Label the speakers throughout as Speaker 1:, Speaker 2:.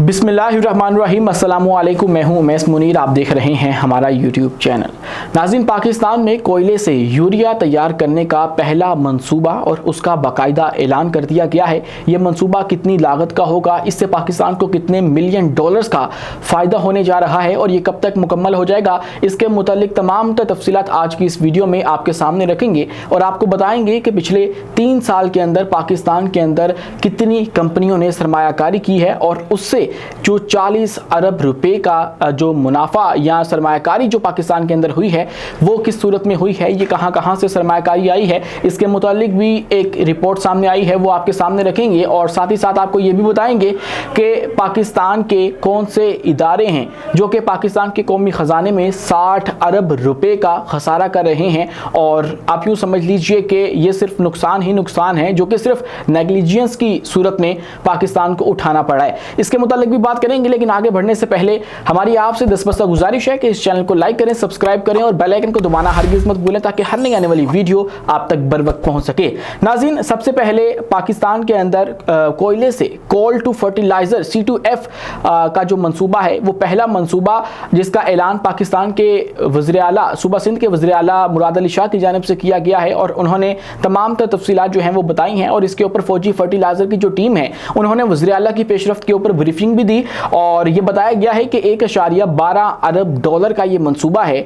Speaker 1: बिस्मिल्लाहिर्रहमानिर्रहीम, अस्सलामुअलैकुम। मैं हूं उमैस मुनीर, आप देख रहे हैं हमारा यूट्यूब चैनल। नाज़रीन, पाकिस्तान में कोयले से यूरिया तैयार करने का पहला मंसूबा और उसका बाकायदा ऐलान कर दिया गया है। ये मंसूबा कितनी लागत का होगा, इससे पाकिस्तान को कितने मिलियन डॉलर्स का फ़ायदा होने जा रहा है और ये कब तक मुकम्मल हो जाएगा, इसके मुतालिक तमाम तफसीलात आज की इस वीडियो में आपके सामने रखेंगे और आपको बताएंगे कि पिछले 3 साल के अंदर पाकिस्तान के अंदर कितनी कंपनियों ने सरमायाकारी की है और उससे जो 40 अरब रुपए का जो मुनाफा या सरमायाकारी जो पाकिस्तान के अंदर हुई है वो किस सूरत में हुई है, ये कहां से सरमायाकारी आई है, इसके मुतालिक भी एक रिपोर्ट सामने आई है, वो आपके सामने रखेंगे। और साथ ही साथ आपको ये भी बताएंगे कि पाकिस्तान के कौन से इदारे हैं जो कि पाकिस्तान के कौमी ख़जाने में 60 अरब रुपए का खसारा कर रहे हैं। और आप यूँ समझ लीजिए कि ये सिर्फ नुकसान ही नुकसान है जो कि सिर्फ नेग्लिजेंस की सूरत में पाकिस्तान को उठाना पड़ा है। इसके मुतालिक भी बात करेंगे, लेकिन आगे बढ़ने से पहले हमारी आपसे दस्तबस्ता गुजारिश है कि इस चैनल को लाइक करें, सब्सक्राइब करें और बेल आइकन को दबाना हरगिज़ मत भूलें ताकि हर नई आने वाली वीडियो आप तक बर वक्त पहुंच सके। नाज़रीन, सबसे पहले पाकिस्तान के अंदर कोयले से कोल टू फर्टिलाइजर C2F का जो मंसूबा है वो पहला मंसूबा जिसका ऐलान पाकिस्तान के वज़ीर आला सूबा सिंध के वज़ीर आला मुराद अली शाह की जानिब से किया गया है और उन्होंने तमाम तफसीलात जो हैं वो बताई हैं। और इसके ऊपर फौजी फर्टिलाइजर की जो टीम है उन्होंने वज़ीर आला की पेशरफ्त के ऊपर ब्रीफिंग भी दी और ये बताया गया है कि 1.12 अरब डॉलर का ये मंसूबा है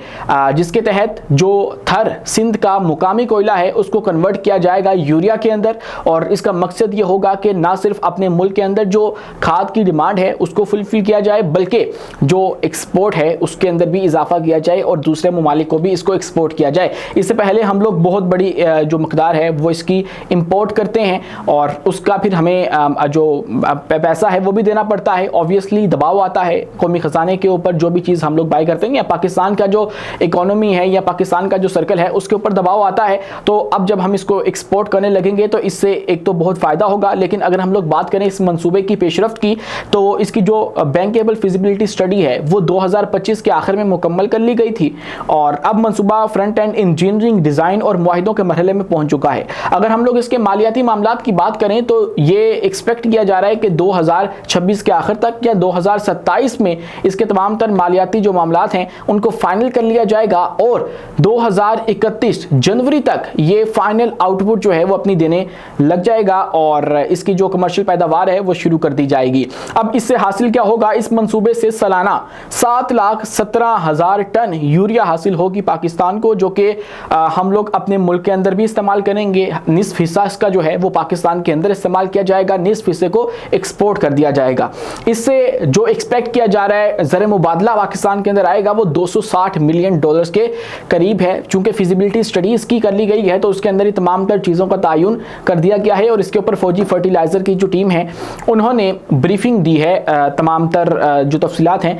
Speaker 1: जिसके तहत जो थर सिंध का मुकामी कोयला है उसको कन्वर्ट किया जाएगा यूरिया के अंदर। और इसका मकसद ये होगा कि ना सिर्फ अपने मुल्क के अंदर जो खाद की डिमांड है उसको फुलफिल किया जाए बल्कि जो एक्सपोर्ट है उसके अंदर भी इजाफा किया जाए और दूसरे ममालिक को भी इसको एक्सपोर्ट किया जाए। इससे पहले हम लोग बहुत बड़ी जो मकदार है वो इसकी इंपोर्ट करते हैं और उसका फिर हमें जो पैसा है वो भी देना पड़ता है। ऑब्वियसली दबाव आता है कौमी खजाने के ऊपर, जो भी चीज़ हम लोग बाय करते हैं या पाकिस्तान का जो इकोनॉमी है या पाकिस्तान का जो सर्कल है उसके ऊपर दबाव आता है। तो अब जब हम इसको एक्सपोर्ट करने लगेंगे तो इससे एक तो बहुत फ़ायदा होगा, लेकिन अगर हम लोग बात करें इस मंसूबे की पेशरफ्त की तो इसकी जो बैंकेबल फिजिबिलिटी स्टडी है वो 2025 के आखिर में मुकम्मल कर ली गई थी और अब मंसूबा फ्रंट एंड इंजीनियरिंग डिज़ाइन और मुआहिदों के मरहले में पहुंच चुका है। अगर हम लोग इसके मालियाती मामलात की बात करें तो ये एक्सपेक्ट किया जा रहा है कि 2026 के आखिर तक या 2027 में इसके तमाम तर मालियाती जो मामलात हैं उनको फाइनल कर लिया जाएगा और 2031 जनवरी तक ये फाइनल आउटपुट जो है वो अपनी देने लग जाएगा और इसकी जो कमर्शियल पैदावार है वो शुरू कर दी जाएगी। अब इससे हासिल क्या होगा, इस मंसूबे से सालाना 7,17,000 टन यूरिया हासिल होगी पाकिस्तान को, जो कि हम लोग अपने मुल्क के अंदर भी इस्तेमाल करेंगे। निस्फ हिस्सा इसका जो है वो पाकिस्तान के अंदर इस्तेमाल किया जाएगा, निस्फ हिस्से को एक्सपोर्ट कर दिया जाएगा। इससे जो एक्सपेक्ट किया जा रहा है ज़र मुबादला पाकिस्तान के अंदर आएगा वो 260 मिलियन डॉलर्स के करीब है। चूंकि फिजिबिलिटी स्टडीज़ की कर ली गई है तो उसके अंदर ही तमाम तर चीज़ों का तयन कर दिया गया है और इसके ऊपर फौजी फर्टिलाइज़र की जो टीम है उन्होंने ब्रीफिंग दी है तमाम तर जो तफसीलात हैं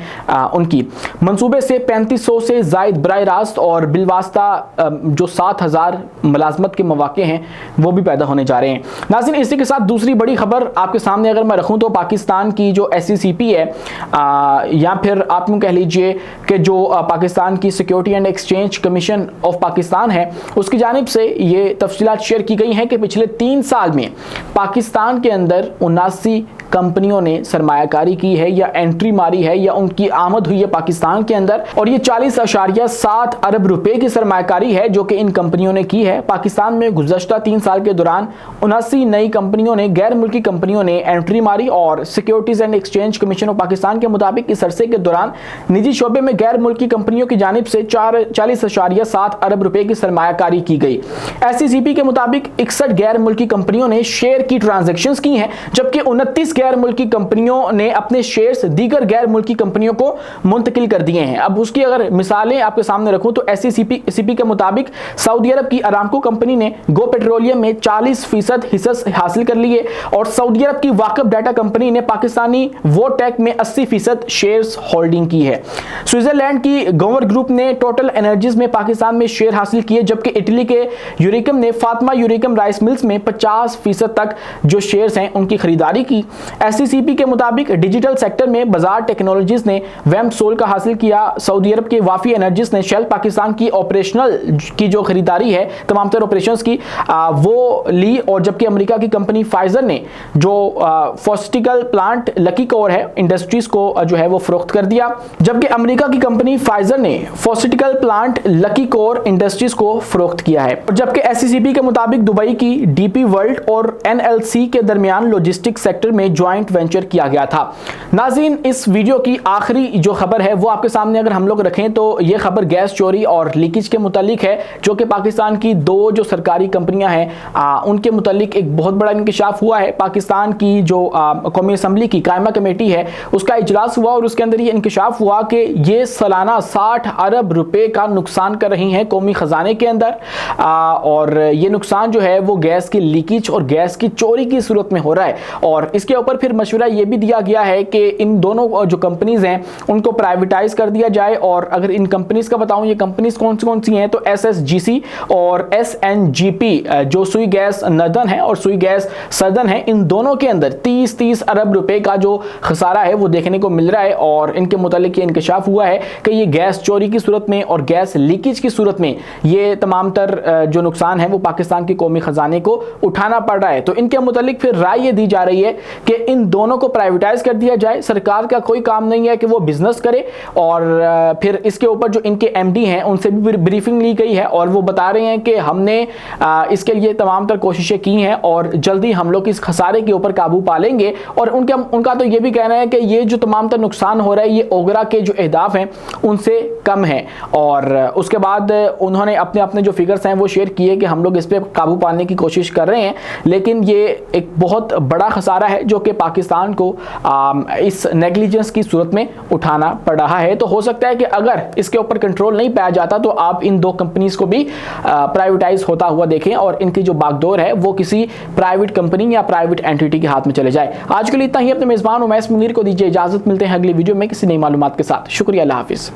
Speaker 1: उनकी। मंसूबे से 3500 से ज़ायद बराह रास्त और बिलवास्ता जो 7,000 मुलाजमत के मौके हैं वो भी पैदा होने जा रहे हैं। नाज़रीन, इसी के साथ दूसरी बड़ी खबर आपके सामने अगर मैं रखूँ तो पाकिस्तान की जो SCCP है या फिर आप यूँ कह लीजिए कि जो पाकिस्तान की security and exchange commission of Pakistan है उसकी जानिब से ये तफसीलात शेयर की गई हैं कि पिछले 3 साल में पाकिस्तान के अंदर 79 कंपनियों ने सरमायाकारी की है या एंट्री मारी है या उनकी आमद हुई है पाकिस्तान के अंदर और ये 40.7 अरब रुपए की सरमायाकारी है जो कि इन कंपनियों ने की है। पाकिस्तान में गुज़श्ता 3 साल के दौरान 79 नई कंपनियों ने, गैर मुल्की कंपनियों ने एंट्री मारी और securities and exchange commission of Pakistan के मुताबिक इस अरसे के दौरान निजी शोबे में गैर मुल्की कंपनियों की जानिब से 40.7 अरब रुपए की सरमायाकारी की गई। SCCP के मुताबिक 61 गैर मुल्की कंपनियों ने शेयर की ट्रांजेक्शंस की हैं जबकि 29 गैर मुल्की कंपनियों ने अपने शेयर्स दीगर गैर मुल्की कंपनियों को मुंतकिल कर दिए हैं। अब उसकी अगर मिसालें आपके सामने रखूं तो SCCP के मुताबिक सऊदी अरब की अरामको कंपनी ने गो पेट्रोलियम में 40% हिस्से हासिल कर लिए और सऊदी अरब की वाकफ डाटा कंपनी ने पाकिस्तानी वोटेक में 80% शेयर्स होल्डिंग की है। स्विट्जरलैंड की गोवर ग्रुप ने टोटल एनर्जीज में पाकिस्तान में शेयर हासिल किए जबकि इटली के यूरिकम ने फातिमा यूरिकम राइस मिल्स में 50% तक जो शेयर्स हैं उनकी खरीदारी की। SCCP के मुताबिक डिजिटल सेक्टर में बजाज टेक्नोलॉजीज ने वेमसोल का हासिल किया। सऊदी अरब के वाफी एनर्जीज ने शेल पाकिस्तान की ऑपरेशनल की जो खरीदारी है तमाम तरह ऑपरेशंस की वो ली, और जबकि अमेरिका की कंपनी फाइजर ने जो फार्मास्यूटिकल प्लांट लकी कोर है इंडस्ट्रीज को जो है वो फरोख्त कर दिया। जबकि अमेरिका की कंपनी फाइजर ने pharmaceutical plant lucky core industries को फरोख्त किया है। जबकि SCCP के मुताबिक दुबई की DP वर्ल्ड और NLC के दरमियान लॉजिस्टिक्स सेक्टर में ज्वाइंट वेंचर किया गया था। नाज़रीन, इस वीडियो की आखिरी जो खबर है वो आपके सामने अगर हम लोग रखें तो ये खबर गैस चोरी और लीकेज के मुतालिक है, जो कि पाकिस्तान की दो जो सरकारी कंपनियां हैं उनके मुतालिक एक बहुत बड़ा इंकशाफ हुआ है। पाकिस्तान की जो कौमी असम्बली की कायमा कमेटी है उसका इजलास हुआ और उसके अंदर ये इंकशाफ हुआ कि ये सालाना 60 अरब रुपए का नुकसान कर रही हैं कौमी खजाने के अंदर, और ये नुकसान जो है वो गैस की लीकेज और गैस की चोरी की सूरत में हो रहा है। और इसके ऊपर फिर मशवरा ये भी दिया गया है कि इन दोनों जो कंपनीज हैं उनको प्राइवेटाइज कर दिया जाए। और अगर इन कंपनीज का बताऊं, ये कंपनीज कौन सी हैं तो SSGC और SNGP जो सुई गैस नर्दन है और सुई गैस सदर्न है, इन दोनों के अंदर 30 अरब रुपए का जो खसारा है वो देखने को मिल रहा है। और इनके मुतालिक ये इंकशाफ हुआ है कि ये गैस चोरी की सूरत में और गैस लीकेज की सूरत में ये तमाम तर जो नुकसान है वो पाकिस्तान के कौमी खजाने को उठाना पड़ रहा है। तो इनके मुतालिक फिर राय ये दी जा रही है कि इन दोनों को प्राइवेटाइज कर दिया जाए। सरकार का कोई काम नहीं है कि वो बिजनेस करे, और फिर इसके ऊपर जो इनके MD हैं उनसे भी ब्रीफिंग ली गई है और वो बता रहे हैं कि हमने इसके लिए तमाम तर कोशिशें की हैं और जल्दी हम लोग इस खसारे के ऊपर काबू पा लेंगे। और उनका तो ये भी कहना है कि ये जो तमाम तर नुकसान हो रहा है ये ओगरा के जो अहदाफ हैं उनसे कम है। और उसके बाद उन्होंने अपने जो फिगर्स हैं वो शेयर किए कि हम लोग इस पर काबू पाने की कोशिश कर रहे हैं, लेकिन ये एक बहुत बड़ा खसारा है जो कि पाकिस्तान को इस नेग्लिजेंस की सूरत में उठाना पड़ रहा है। तो हो सकता है कि अगर इसके ऊपर कंट्रोल नहीं पाया जाता तो आप इन दो कंपनीज को भी प्राइवेटाइज होता हुआ देखें और इनकी जो बागडोर है वो किसी प्राइवेट कंपनी या प्राइवेट एंटिटी के हाथ में चले जाए। आज के लिए इतना ही। अपने मेजबान उमैस मुनीर को दीजिए इजाजत, मिलते हैं अगली वीडियो में किसी नई मालूमात के साथ। शुक्रिया, अल्लाह हाफिज।